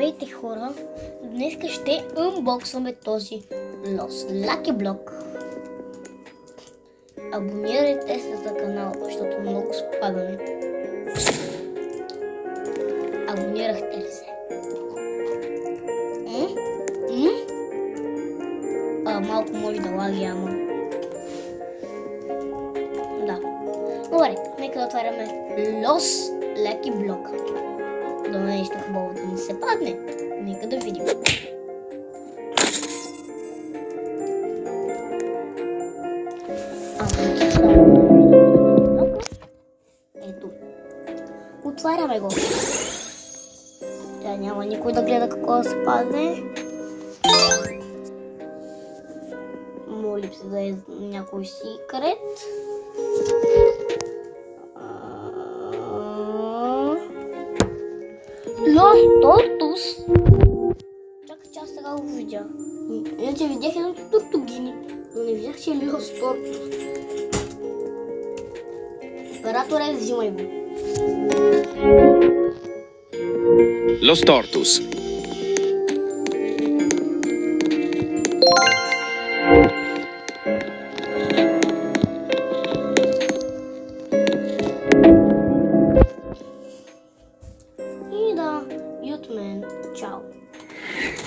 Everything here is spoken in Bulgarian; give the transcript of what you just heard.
Здравейте хора! Днес ще унбоксваме този Lost Lucky Block. Абонирайте се за канала, защото много спадаме. Абонирахте ли се? Малко може да лаги, ама... Да. Добре, нека да отваряме Lost Lucky Block. Да нещо хубаво да не се падне. Нека да видим. Ето. Отваряме го. Тя няма никой да гледа какво да се падне. Молим се да е някой секрет. Lost Tortoise. Чакай, че аз сега го видя. Иначе видях едното Туртугини, но не видях, че е Lost Tortoise. Операторе, взимай го. Lost Tortoise,